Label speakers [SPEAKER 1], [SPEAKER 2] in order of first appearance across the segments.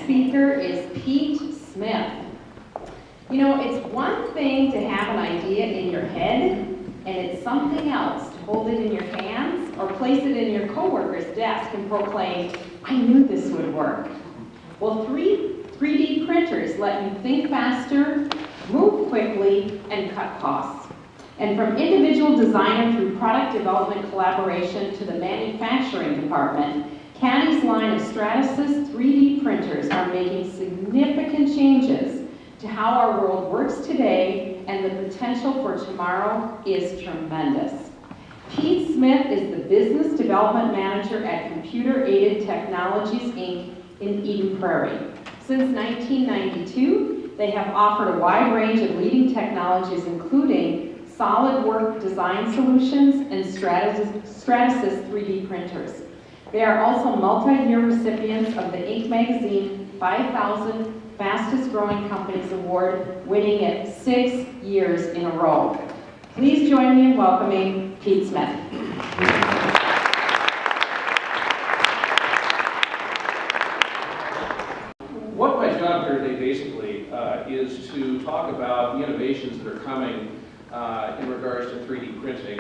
[SPEAKER 1] speaker is Pete Smith. You know, it's one thing to have an idea in your head, and it's something else to hold it in your hands or place it in your coworker's desk and proclaim, I knew this would work. Well, 3D printers let you think faster, move quickly, and cut costs. And from individual designer through product development collaboration to the manufacturing department, Caddy's line of Stratasys 3D printers are making significant changes to how our world works today, and the potential for tomorrow is tremendous. Pete Smith is the Business Development Manager at Computer Aided Technologies, Inc. in Eden Prairie. Since 1992, they have offered a wide range of leading technologies, including SolidWorks design solutions and Stratasys 3D printers. They are also multi-year recipients of the Inc. magazine 5,000 Fastest Growing Companies Award, winning it 6 years in a row. Please join me in welcoming Pete Smith.
[SPEAKER 2] What my job here today basically is to talk about the innovations that are coming in regards to 3D printing.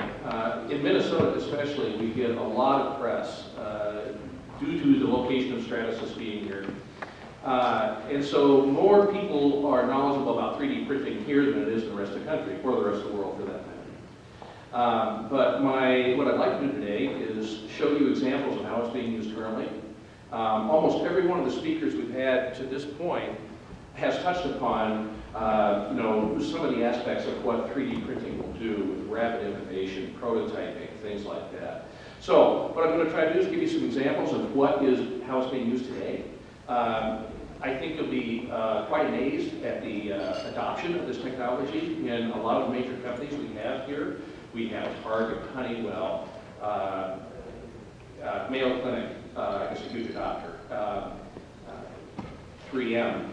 [SPEAKER 2] In Minnesota especially, we get a lot of press due to the location of Stratasys being here. And so more people are knowledgeable about 3D printing here than it is in the rest of the country, or the rest of the world for that matter. But what I'd like to do today is show you examples of how it's being used currently. Almost every one of the speakers we've had to this point has touched upon some of the aspects of what 3D printing will do with rapid innovation, prototyping, things like that. So what I'm going to try to do is give you some examples of how it's being used today. I think you'll be quite amazed at the adoption of this technology in a lot of major companies we have here. We have Target, Honeywell, Mayo Clinic is a huge adopter, 3M.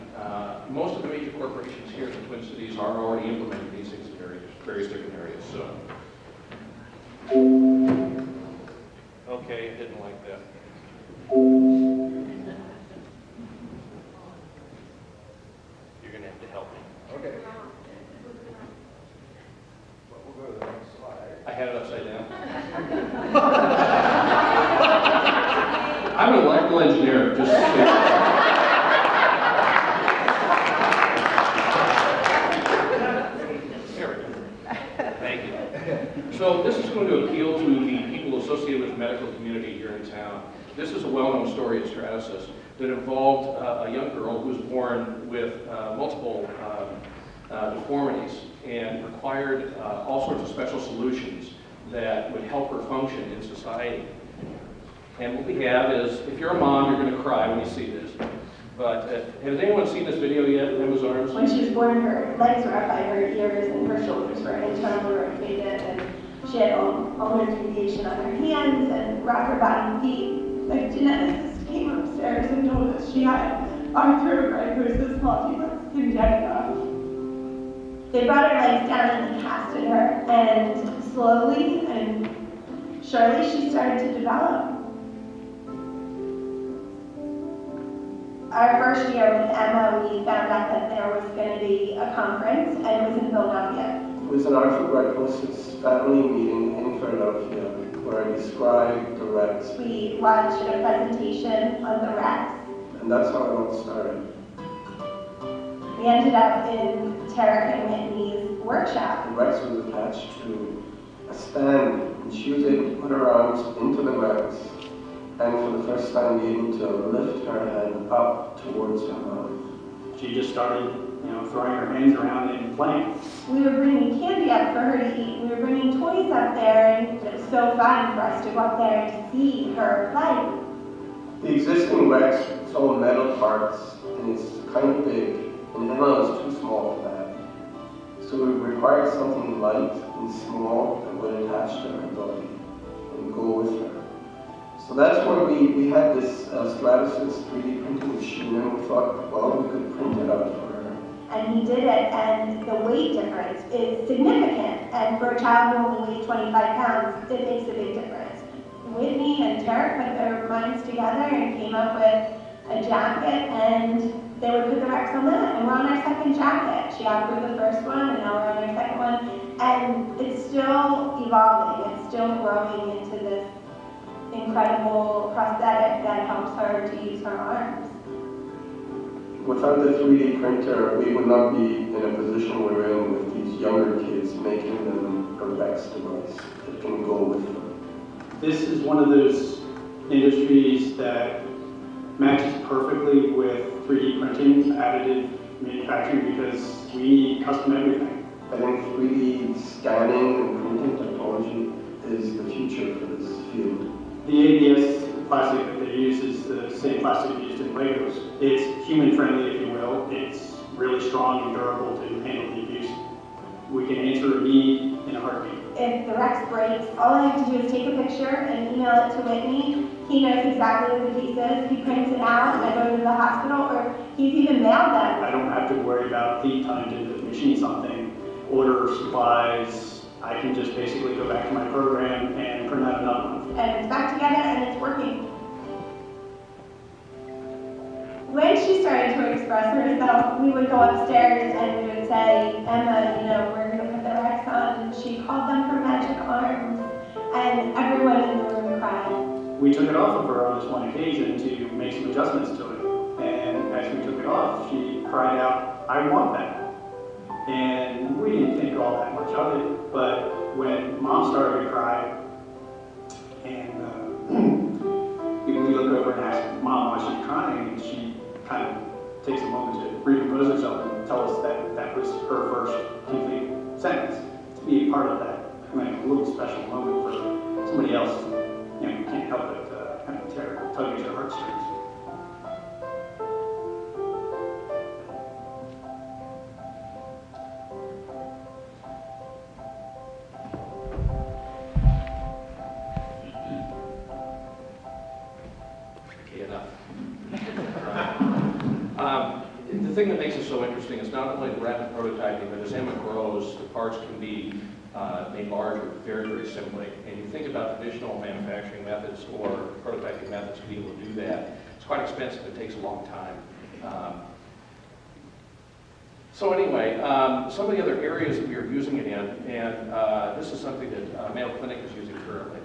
[SPEAKER 2] Most of the major corporations here in the Twin Cities are already implementing these things in various different areas. So, okay, I didn't like that. You're going to have to help me. Okay. Well, we'll go to the next slide. I had it upside down. I'm an electrical engineer, just so you know. So this is going to appeal to the people associated with the medical community here in town. This is a well-known story at Stratasys that involved a young girl who was born with multiple deformities and required all sorts of special solutions that would help her function in society. And what we have is, if you're a mom, you're going to cry when you see this. But has anyone seen this video yet of Emma's arms?
[SPEAKER 3] When she was born, her legs were up by her ears and her shoulders were internally rotated, and she had ulnar deviation on her hands and rocker bottom feet. The geneticist came upstairs and told us she had arthrogryposis multiplex congenita. They brought her legs down and casted her, and slowly and surely she started to develop. Our first year with Emma, we found out that there was going to be a conference, and it was in Philadelphia.
[SPEAKER 4] It was an arthrogryposis family meeting in Philadelphia where I described the Rex.
[SPEAKER 3] We watched a presentation of the Rex.
[SPEAKER 4] And that's how it all started.
[SPEAKER 3] We ended up in Tarek and Whitney's workshop.
[SPEAKER 4] The Rex was attached to a stand, and she was able to put her arms into the Rex, and for the first time be able to lift her head up towards her mouth.
[SPEAKER 5] She just started, throwing her hands around and playing.
[SPEAKER 3] We were bringing candy up for her to eat. We were bringing toys up there, and it was so fun for us to go up there and to see her play.
[SPEAKER 4] The existing Rex, it's all metal parts, and it's kind of big, and Emma was too small for that. So we required something light and small that would attach to her body and go with her. So that's where we had this Stratasys 3D printing machine, and we thought, well, we could print it out for her.
[SPEAKER 3] And he did it, and the weight difference is significant. And for a child who only weighs 25 pounds, it makes a big difference. Whitney and Tarek put their minds together and came up with a jacket, and they would put the Rex on that, and we're on our second jacket. She outgrew the first one, and now we're on our second one, and it's still evolving. It's still growing into this incredible prosthetic that helps her to use her arms.
[SPEAKER 4] Without the 3D printer, we would not be in a position we're in with these younger kids, making them a Rex device that can go with them.
[SPEAKER 5] This is one of those industries that matches perfectly with 3D printing, additive manufacturing, because we need custom everything.
[SPEAKER 4] I think 3D scanning and printing technology is the future for this field.
[SPEAKER 5] The ABS plastic that they use is the same plastic used in Legos. It's human friendly, if you will. It's really strong and durable to handle the abuse. We can answer a need in a heartbeat.
[SPEAKER 3] If the Rex breaks, all I have to do is take a picture and email it to Whitney. He knows exactly what the piece is. He prints it out, and I go to the hospital, or he's even mailed them.
[SPEAKER 5] I don't have to worry about lead time to machine something, order supplies. I can just basically go back to my program and print out another one.
[SPEAKER 3] And it's back together, and it's working. When she started to express herself, we would go upstairs and we would say, Emma, you know, we're going to put the Rex on. And she called them her magic arms, and everyone in the room cried.
[SPEAKER 5] We took it off of her on this one occasion to make some adjustments to it. And as we took it off, she cried out, I want that. And we didn't think all that much of it, but when Mom started to cry, and we look over and ask Mom why she's crying, and she kind of takes a moment to recompose herself and tell us that that was her first complete sentence. To be a part of that, a little special moment for somebody else, you know, you can't help but kind of tug at your heartstrings.
[SPEAKER 2] The thing that makes it so interesting is not only the rapid prototyping, but as Emma grows, the parts can be made larger very, very simply. And you think about traditional manufacturing methods or prototyping methods to be able to do that. It's quite expensive. It takes a long time. So anyway, some of the other areas that we are using it in, and this is something that Mayo Clinic is using currently,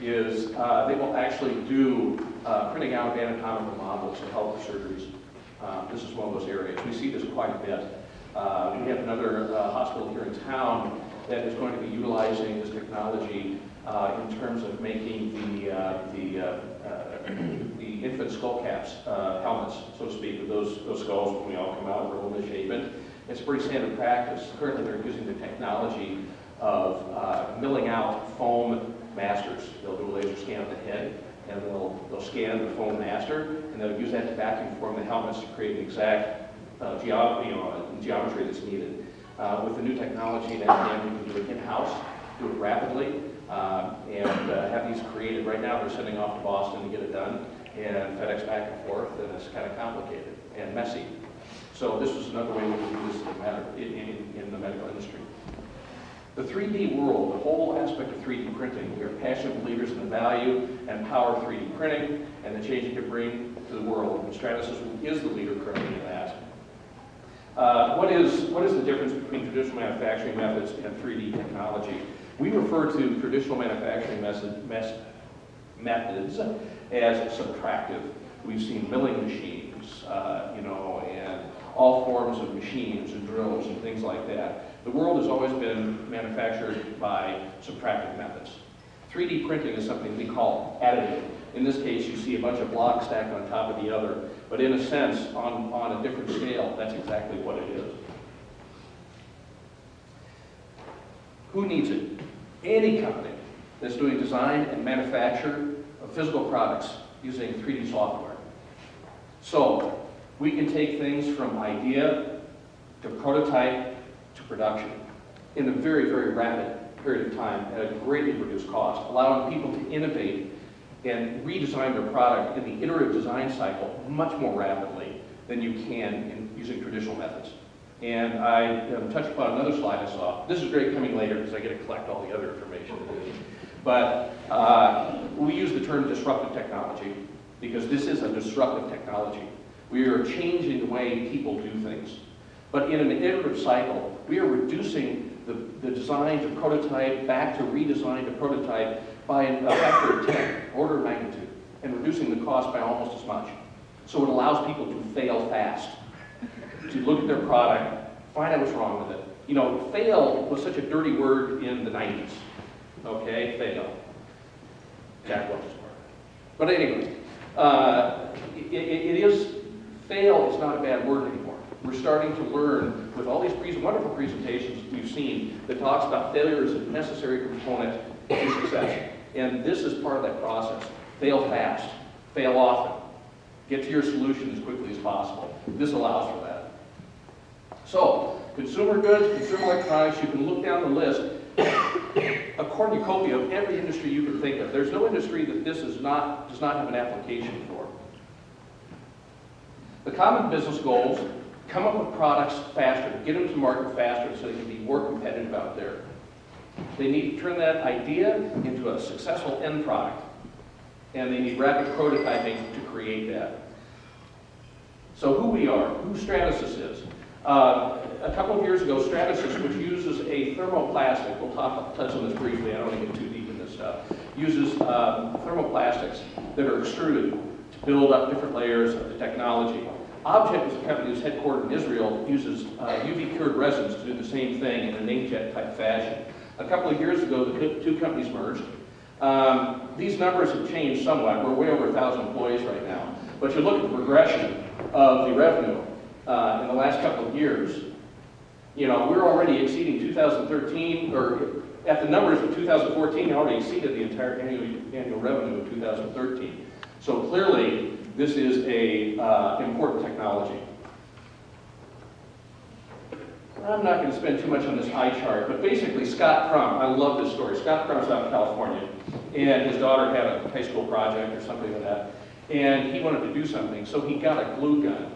[SPEAKER 2] is they will actually do printing out of anatomical models to help with surgeries. This is one of those areas. We see this quite a bit. We have another hospital here in town that is going to be utilizing this technology in terms of making the infant skull caps, helmets, so to speak, with those skulls when we all come out, we're a little misshapen. It's a pretty standard practice. Currently, they're using the technology of milling out foam masters. They'll do a laser scan of the head, and they'll scan the foam master, and they'll use that to vacuum form the helmets to create an exact geometry that's needed. With the new technology now, we can do it in-house, do it rapidly, and have these created. Right now, they're sending off to Boston to get it done, and FedEx back and forth, and it's kind of complicated and messy. So this is another way we can do this in the medical industry. The 3D world, the whole aspect of 3D printing, we are passionate believers in the value and power of 3D printing and the change it can bring to the world. And Stratasys is the leader currently in that. What is the difference between traditional manufacturing methods and 3D technology? We refer to traditional manufacturing methods as subtractive. We've seen milling machines, and all forms of machines and drills and things like that. The world has always been manufactured by subtractive methods. 3D printing is something we call additive. In this case, you see a bunch of blocks stacked on top of the other, but in a sense, on a different scale, that's exactly what it is. Who needs it? Any company that's doing design and manufacture of physical products using 3D software. So, we can take things from idea to prototype to production in a very, very rapid period of time at a greatly reduced cost, allowing people to innovate and redesign their product in the iterative design cycle much more rapidly than you can in using traditional methods. And I touched upon another slide I saw. This is great coming later because I get to collect all the other information. But we use the term disruptive technology. because this is a disruptive technology. We are changing the way people do things. But in an iterative cycle, we are reducing the design to prototype back to redesign to prototype by a factor of 10, order of magnitude, and reducing the cost by almost as much. So it allows people to fail fast, to look at their product, find out what's wrong with it. You know, fail was such a dirty word in the 90s. Okay, fail. Jack Welch's word. But anyway, fail is not a bad word anymore. We're starting to learn with all these wonderful presentations we've seen that talks about failure as a necessary component to success. And this is part of that process. Fail fast, fail often. Get to your solution as quickly as possible. This allows for that. So, consumer goods, consumer electronics, you can look down the list, a cornucopia of every industry you can think of. There's no industry that this does not have an application for. The common business goals: come up with products faster, get them to market faster so they can be more competitive out there. They need to turn that idea into a successful end product, and they need rapid prototyping to create that. So who we are, who Stratasys is. A couple of years ago, Stratasys, which uses a thermoplastic, we'll touch on this briefly, I don't want to get too deep in this stuff, uses thermoplastics that are extruded to build up different layers of the technology. Object is a company that's headquartered in Israel, uses UV-cured resins to do the same thing in an inkjet type fashion. A couple of years ago, the two companies merged. These numbers have changed somewhat. We're way over 1,000 employees right now. But you look at the progression of the revenue in the last couple of years, you know, we're already exceeding 2013, or at the numbers of 2014, already exceeded the entire annual revenue of 2013. So clearly, this is a important technology. I'm not going to spend too much on this eye chart, but basically Scott Crum, I love this story. Scott Crum's out in California, and his daughter had a high school project or something like that, and he wanted to do something, so he got a glue gun,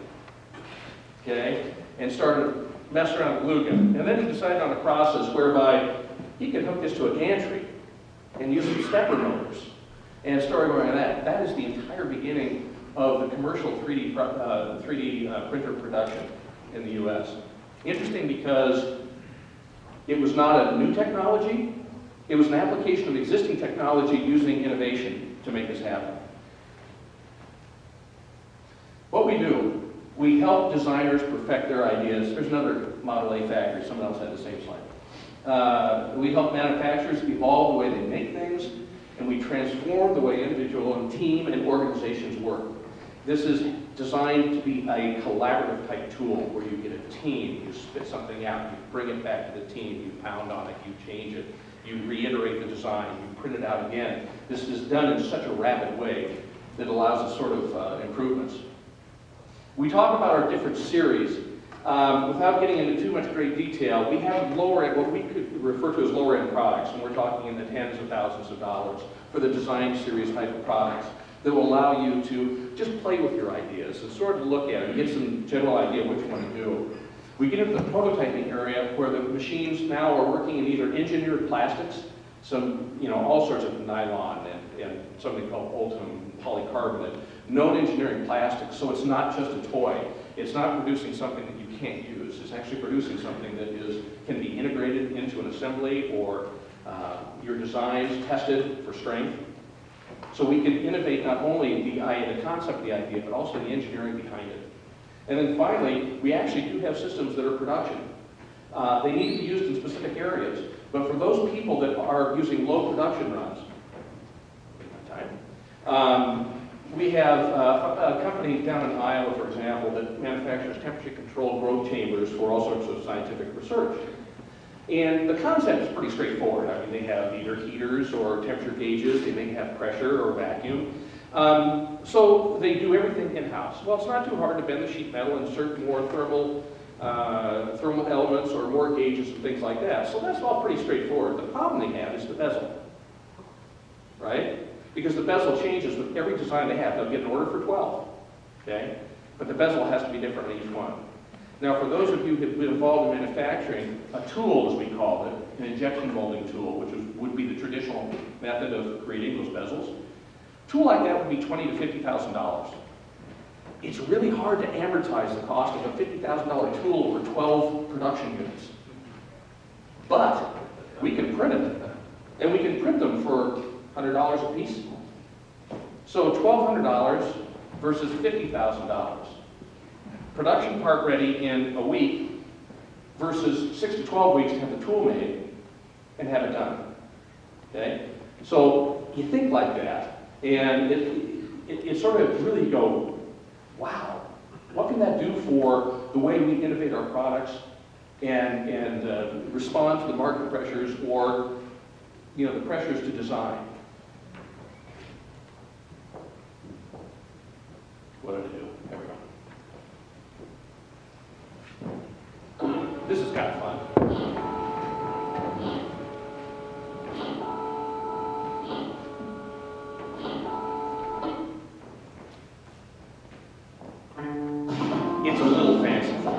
[SPEAKER 2] okay, and started messing around with glue gun. And then he decided on a process whereby he could hook this to a gantry and use some stepper motors and start going on that. That is the entire beginning of the commercial 3D printer production in the U.S. Interesting because it was not a new technology, it was an application of existing technology using innovation to make this happen. What we do, we help designers perfect their ideas. There's another Model A factory, someone else had the same slide. We help manufacturers evolve the way they make things, and we transform the way individual and team and organizations work. This is designed to be a collaborative type tool where you get a team, you spit something out, you bring it back to the team, you pound on it, you change it, you reiterate the design, you print it out again. This is done in such a rapid way that allows us sort of improvements. We talk about our different series. Without getting into too much great detail, we have lower end, what we could refer to as lower end products, and we're talking in the tens of thousands of dollars for the design series type of products that will allow you to just play with your ideas and sort of look at it and get some general idea of what you want to do. We get into the prototyping area where the machines now are working in either engineered plastics, some, you know, all sorts of nylon and something called ultimum polycarbonate, known engineering plastics, so it's not just a toy. It's not producing something that you can't use. It's actually producing something that can be integrated into an assembly or your designs tested for strength. So we can innovate not only the concept of the idea, but also the engineering behind it. And then finally, we actually do have systems that are production. They need to be used in specific areas, but for those people that are using low production runs, we have a company down in Iowa, for example, that manufactures temperature-controlled growth chambers for all sorts of scientific research. And the concept is pretty straightforward. I mean, they have either heaters or temperature gauges, they may have pressure or vacuum. So they do everything in-house. Well, it's not too hard to bend the sheet metal, insert more thermal elements or more gauges and things like that. So that's all pretty straightforward. The problem they have is the bezel, right? Because the bezel changes with every design they have. They'll get an order for 12, okay? But the bezel has to be different on each one. Now, for those of you who have been involved in manufacturing, a tool, as we call it, an injection molding tool, which would be the traditional method of creating those bezels, tool like that would be $20,000 to $50,000. It's really hard to amortize the cost of a $50,000 tool over 12 production units. But we can print it, and we can print them for $100 a piece. So $1,200 versus $50,000. Production part ready in a week versus 6 to 12 weeks to have the tool made and have it done. Okay? So you think like that, and it sort of really go, wow, what can that do for the way we innovate our products and respond to the market pressures or the pressures to design? What did I do? There we go. This is kind of fun. It's a little fanciful.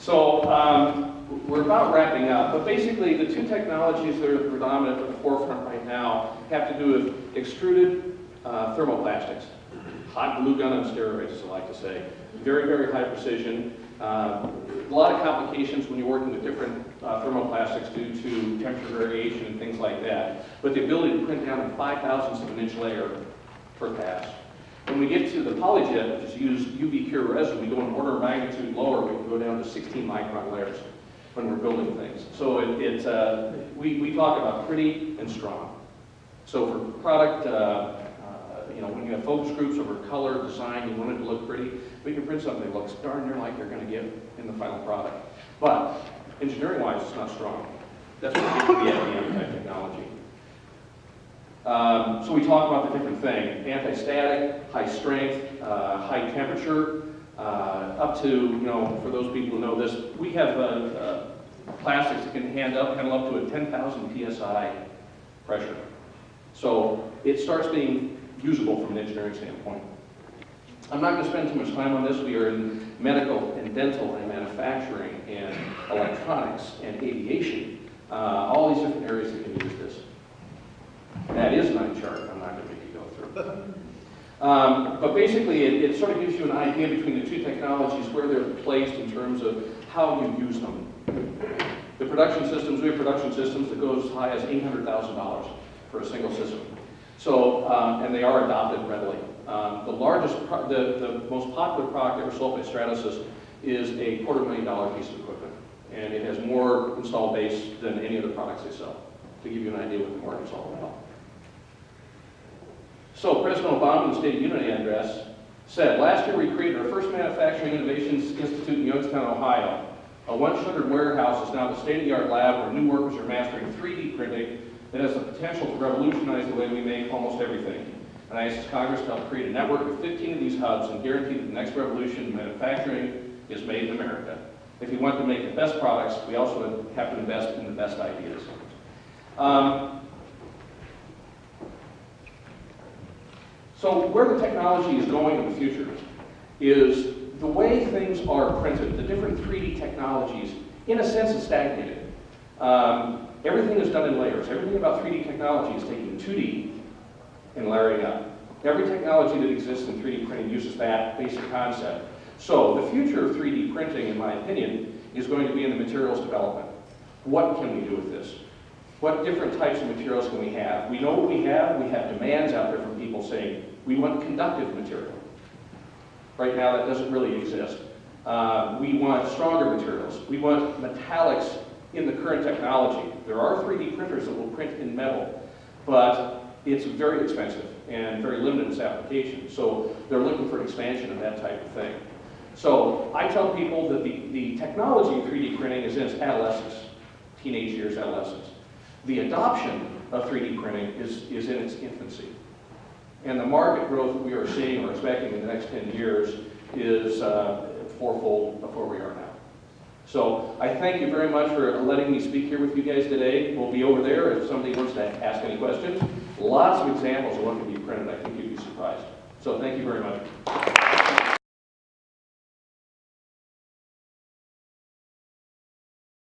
[SPEAKER 2] So we're about wrapping up, but basically the two technologies that are predominant at the forefront right now have to do with extruded thermoplastics, hot glue gun on steroids, as I like to say. Very, very high precision. A lot of complications when you're working with different thermoplastics due to temperature variation and things like that. But the ability to print down to 5/1000ths of an inch layer per pass. When we get to the polyjet, which is used UV pure resin, we go an order of magnitude lower. We can go down to 16 micron layers when we're building things. So we talk about pretty and strong. So for product, when you have focus groups over color, design, you want it to look pretty, we can print something that looks darn near like you're going to get in the final product. But engineering-wise, it's not strong. That's what we get to the FDM type technology. So we talk about the different things: anti-static, high strength, high temperature, up to, for those people who know this, we have plastics that can handle up to a 10,000 psi pressure. So it starts being usable from an engineering standpoint. I'm not going to spend too much time on this. We are in medical and dental and manufacturing and electronics and aviation, all these different areas that can use this. That is my chart. I'm not going to make you go through. But basically, it sort of gives you an idea between the two technologies where they're placed in terms of how you use them. The production systems, we have production systems that go as high as $800,000 for a single system. So, and they are adopted readily. The most popular product ever sold by Stratasys is a $250,000 piece of equipment. And it has more installed base than any of the products they sell, to give you an idea what the market's all about. So President Obama in the State of Unity address said, last year we created our first Manufacturing Innovations Institute in Youngstown, Ohio. A 100 warehouse is now the state-of-the-art lab where new workers are mastering 3D printing that has the potential to revolutionize the way we make almost everything. And I asked Congress to help create a network of 15 of these hubs and guarantee that the next revolution in manufacturing is made in America. If we want to make the best products, we also have to invest in the best ideas. So where the technology is going in the future is the way things are printed, the different 3D technologies, in a sense, is stagnated. Everything is done in layers. Everything about 3D technology is taking 2D and layering up. Every technology that exists in 3D printing uses that basic concept. So the future of 3D printing, in my opinion, is going to be in the materials development. What can we do with this? What different types of materials can we have? We know what we have. We have demands out there from people saying, we want conductive material. Right now, that doesn't really exist. We want stronger materials. We want metallics in the current technology. There are 3D printers that will print in metal, but it's very expensive and very limited in its application. So they're looking for an expansion of that type of thing. So I tell people that the technology of 3D printing is in its adolescence, teenage years, adolescence. The adoption of 3D printing is in its infancy. And the market growth that we are seeing or expecting in the next 10 years is fourfold of where we are now. So I thank you very much for letting me speak here with you guys today. We'll be over there if somebody wants to ask any questions. Lots of examples of what can be printed. I think you'd be surprised. So thank you very much.